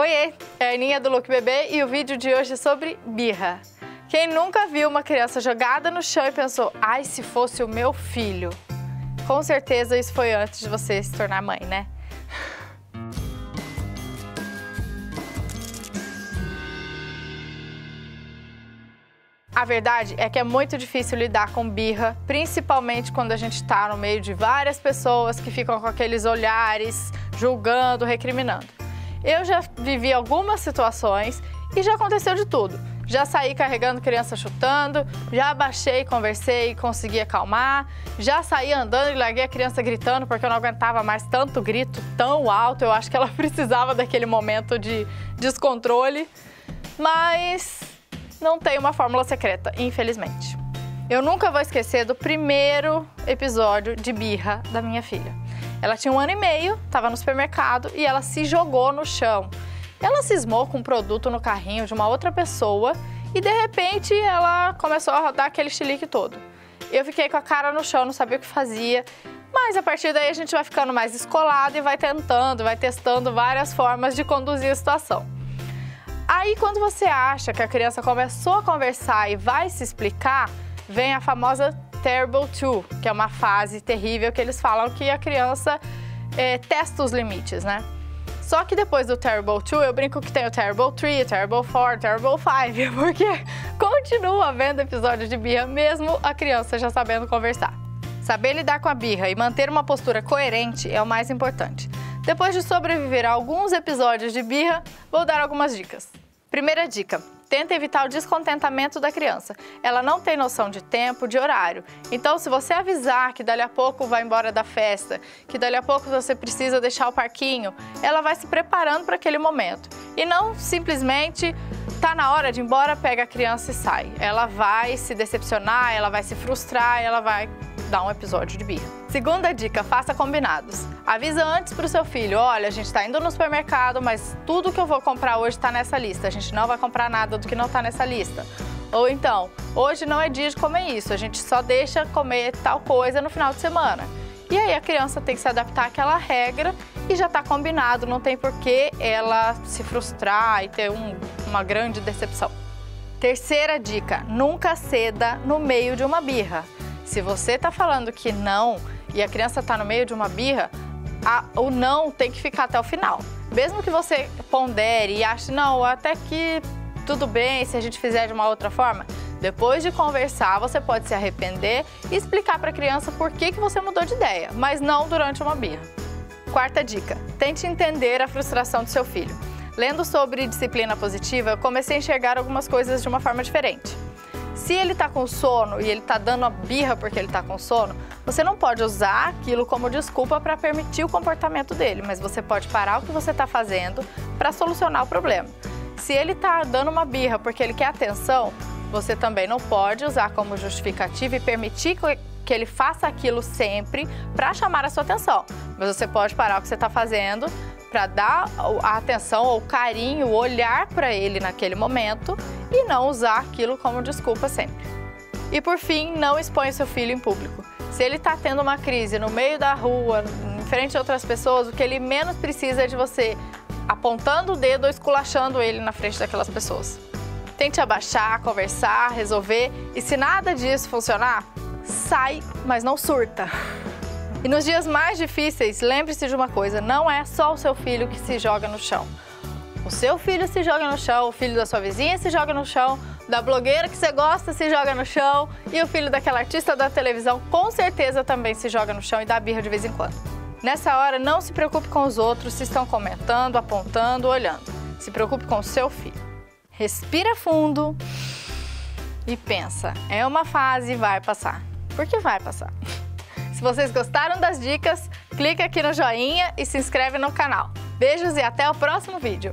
Oiê, é a Aninha do Look Bebê e o vídeo de hoje é sobre birra. Quem nunca viu uma criança jogada no chão e pensou, ai, se fosse o meu filho? Com certeza isso foi antes de você se tornar mãe, né? A verdade é que é muito difícil lidar com birra, principalmente quando a gente está no meio de várias pessoas que ficam com aqueles olhares, julgando, recriminando. Eu já vivi algumas situações e já aconteceu de tudo. Já saí carregando criança chutando, já abaixei, conversei e consegui acalmar, já saí andando e larguei a criança gritando porque eu não aguentava mais tanto grito tão alto, eu acho que ela precisava daquele momento de descontrole, mas não tem uma fórmula secreta, infelizmente. Eu nunca vou esquecer do primeiro episódio de birra da minha filha. Ela tinha 1 ano e meio, estava no supermercado e ela se jogou no chão. Ela cismou com um produto no carrinho de uma outra pessoa e de repente ela começou a rodar aquele chilique todo. Eu fiquei com a cara no chão, não sabia o que fazia, mas a partir daí a gente vai ficando mais descolado e vai tentando, vai testando várias formas de conduzir a situação. Aí quando você acha que a criança começou a conversar e vai se explicar, vem a famosa Terrible 2, que é uma fase terrível que eles falam que a criança testa os limites, né? Só que depois do Terrible 2, eu brinco que tem o Terrible 3, Terrible 4, Terrible 5, porque continua havendo episódios de birra, mesmo a criança já sabendo conversar. Saber lidar com a birra e manter uma postura coerente é o mais importante. Depois de sobreviver a alguns episódios de birra, vou dar algumas dicas. Primeira dica, tenta evitar o descontentamento da criança. Ela não tem noção de tempo, de horário. Então, se você avisar que dali a pouco vai embora da festa, que dali a pouco você precisa deixar o parquinho, ela vai se preparando para aquele momento. E não simplesmente, tá na hora de ir embora, pega a criança e sai. Ela vai se decepcionar, ela vai se frustrar, ela vai dar um episódio de birra. Segunda dica, faça combinados. Avisa antes pro seu filho, olha, a gente tá indo no supermercado, mas tudo que eu vou comprar hoje tá nessa lista. A gente não vai comprar nada do que não tá nessa lista. Ou então, hoje não é dia de comer isso, a gente só deixa comer tal coisa no final de semana. E aí a criança tem que se adaptar àquela regra e já tá combinado, não tem por que ela se frustrar e ter uma grande decepção. Terceira dica, nunca ceda no meio de uma birra. Se você tá falando que não e a criança tá no meio de uma birra, o não tem que ficar até o final. Mesmo que você pondere e ache, não, até que tudo bem se a gente fizer de uma outra forma, depois de conversar, você pode se arrepender e explicar para a criança por que você mudou de ideia, mas não durante uma birra. Quarta dica, tente entender a frustração do seu filho. Lendo sobre disciplina positiva, eu comecei a enxergar algumas coisas de uma forma diferente. Se ele está com sono e ele está dando a birra porque ele está com sono, você não pode usar aquilo como desculpa para permitir o comportamento dele, mas você pode parar o que você está fazendo para solucionar o problema. Se ele está dando uma birra porque ele quer atenção, você também não pode usar como justificativa e permitir que ele faça aquilo sempre para chamar a sua atenção. Mas você pode parar o que você está fazendo para dar a atenção ou carinho, o olhar para ele naquele momento e não usar aquilo como desculpa sempre. E por fim, não exponha seu filho em público. Se ele está tendo uma crise no meio da rua, em frente a outras pessoas, o que ele menos precisa é de você apontando o dedo ou esculachando ele na frente daquelas pessoas. Tente abaixar, conversar, resolver e se nada disso funcionar, sai, mas não surta. E nos dias mais difíceis, lembre-se de uma coisa, não é só o seu filho que se joga no chão. O seu filho se joga no chão, o filho da sua vizinha se joga no chão, da blogueira que você gosta se joga no chão e o filho daquela artista da televisão com certeza também se joga no chão e dá birra de vez em quando. Nessa hora, não se preocupe com os outros se estão comentando, apontando, olhando. Se preocupe com o seu filho. Respira fundo e pensa, é uma fase e vai passar. Porque vai passar. Se vocês gostaram das dicas, clica aqui no joinha e se inscreve no canal. Beijos e até o próximo vídeo!